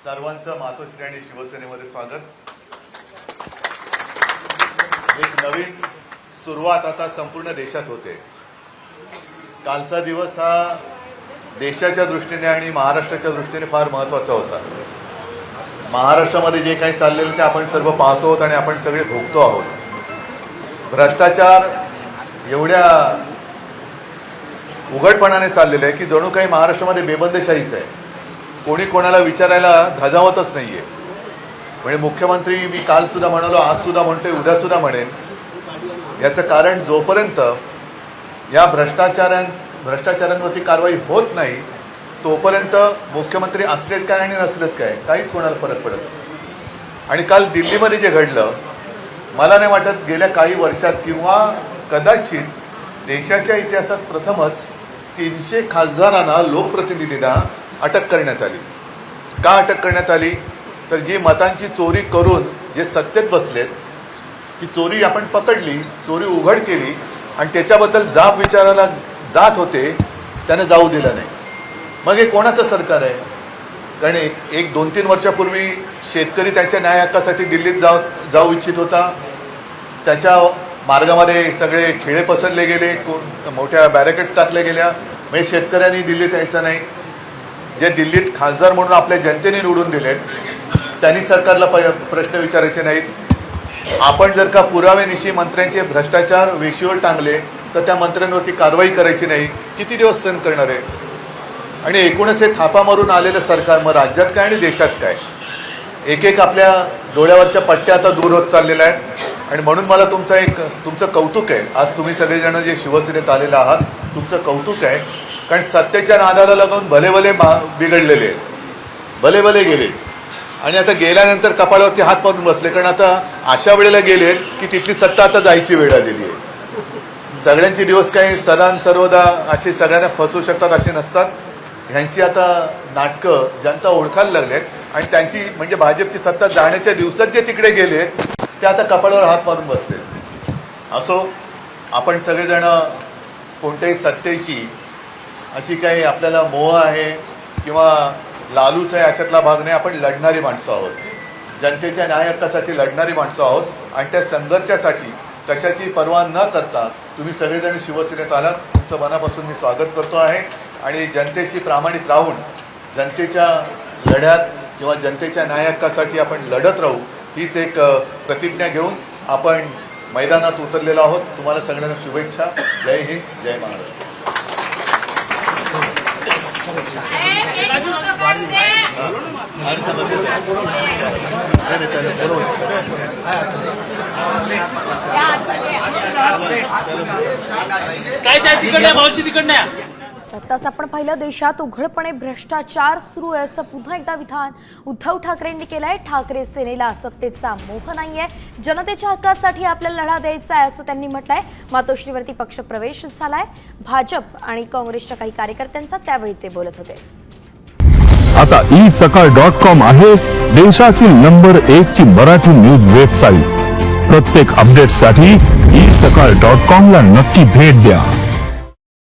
सर्वांचं मातोश्री आणि शिवसेनेमध्ये स्वागत। एक नवीन सुरुवात आता संपूर्ण देशात होते। कालचा दिवस हा देशाच्या दृष्टीने आणि महाराष्ट्राच्या दृष्टीने फार महत्त्वाचा होता। महाराष्ट्रामध्ये जे काही चाललेलं ते आपण सर्व पाहतो आहोत आणि आपण सगळे भोगतो आहोत। भ्रष्टाचार एवढ्या उघडपणाने चाललेलं आहे की जणू काही महाराष्ट्रामध्ये बेबंदशाहीच आहे। कोणी कोणाला विचारायला धजावतच नाहीये। म्हणजे मुख्यमंत्री मी काल सुद्धा म्हणालो, आज सुद्धा म्हणतोय, उद्या सुद्धा म्हणेन। याचं कारण जोपर्यंत या भ्रष्टाचारांवरती कारवाई होत नाही तोपर्यंत मुख्यमंत्री असलेत काय आणि नसलेत काय काहीच कोणाला फरक पडत नाही। आणि काल दिल्लीमध्ये जे घडलं, मला नाही वाटत गेल्या काही वर्षात किंवा कदाचित देशाच्या इतिहासात प्रथमच 300 खासदारांना, लोकप्रतिनिधींना अटक करण्यात आली। का अटक करण्यात आली? तर जी मतांची चोरी करून जे सत्तेत बसलेत, ती चोरी आपण पकडली, चोरी उघड केली आणि त्याच्याबद्दल जाब विचारायला जात होते, त्यानं जाऊ दिलं नाही। मग हे कोणाचं सरकार आहे? कारण एक 2-3 वर्षापूर्वी शेतकरी त्याच्या न्याय हक्कासाठी दिल्लीत जाऊ इच्छित होता। त्याच्या मार्गामध्ये सगळे खिळे पसरले गेले, मोठ्या बॅरिकेड्स टाकल्या गेल्या। म्हणजे शेतकऱ्यांनी दिल्लीत यायचं नाही। जे दिल्लीत खासदार म्हणून आपल्या जनतेने निवडून दिलेत त्यांनी सरकारला प्रश्न विचारायचे नाहीत। आपण जर का पुराव्यानिशी मंत्र्यांचे भ्रष्टाचार वेशीवर टांगले तर त्या मंत्र्यांवरती कारवाई करायची नाही, किती दिवस सहन करणार आहे? आणि एकूणच हे थापा मारून आलेलं सरकार मग राज्यात काय आणि देशात काय? एक आपल्या डोळ्यावरच्या पट्ट्या आता दूर होत चाललेल्या आहेत। आणि म्हणून मला तुमचं कौतुक आहे। आज तुम्ही सगळेजण जे शिवसेनेत आलेले आहात, तुमचं कौतुक आहे। कारण सत्तेच्या नादाला लागून भले बिघडलेले आहेत, भले गेले आणि आता गेल्यानंतर कपाळावरती हात मारून बसले। कारण आता अशा वेळेला गेलेत की तिथली सत्ता आता जायची वेळ आलेली आहे। सगळ्यांचे दिवस काही सदान सर्वदा असे सगळ्यांना फसवू शकतात असे नसतात। ह्यांची आता नाटकं जनता ओळखायला लागलेत आणि त्यांची म्हणजे भाजपची सत्ता जाण्याच्या दिवसात जे तिकडे गेले ते आता कपाळावर हात मारून बसले। असो, आपण सगळेजण कोणत्याही सत्तेशी अशी काही आपल्याला मोह आहे किंवा लालूच आहे अशातला भाग नाही। आपण लढणारी माणसं आहोत, जनतेच्या न्याय हक्कासाठी लढणारी माणसं आहोत आणि त्या संघर्षासाठी कशाची पर्वा न करता तुम्ही सगळेजण शिवसेनेत आलात। तुमचं मनापासून मी स्वागत करतो आहे आणि जनतेशी प्रामाणिक राहून जनतेच्या लढ्यात किंवा जनतेच्या न्याय हक्कासाठी आपण लढत राहू, हीच एक प्रतिज्ञा घेऊन आपण मैदानात उतरलेलो आहोत। तुम्हाला सगळ्यांना शुभेच्छा। जय हिंद, जय महाराष्ट्र। आताच आपण पाहिलं, देशात उघडपणे भ्रष्टाचार सुरू आहे असं पुन्हा एकदा विधान उद्धव ठाकरेंनी केलंय। ठाकरे सेनेला सत्तेचा मोह नाहीये, जनतेच्या हक्कासाठी आपल्याला लढा द्यायचा आहे असं त्यांनी म्हटलंय। मातोश्रीवरती पक्षप्रवेश झालाय भाजप आणि काँग्रेसच्या काही कार्यकर्त्यांचा, त्यावेळी ते बोलत होते। आता isakal.com आहे देशातील नंबर 1 ची मराठी न्यूज वेबसाईट। प्रत्येक अपडेटसाठी isakal.com ला नक्की भेट द्या।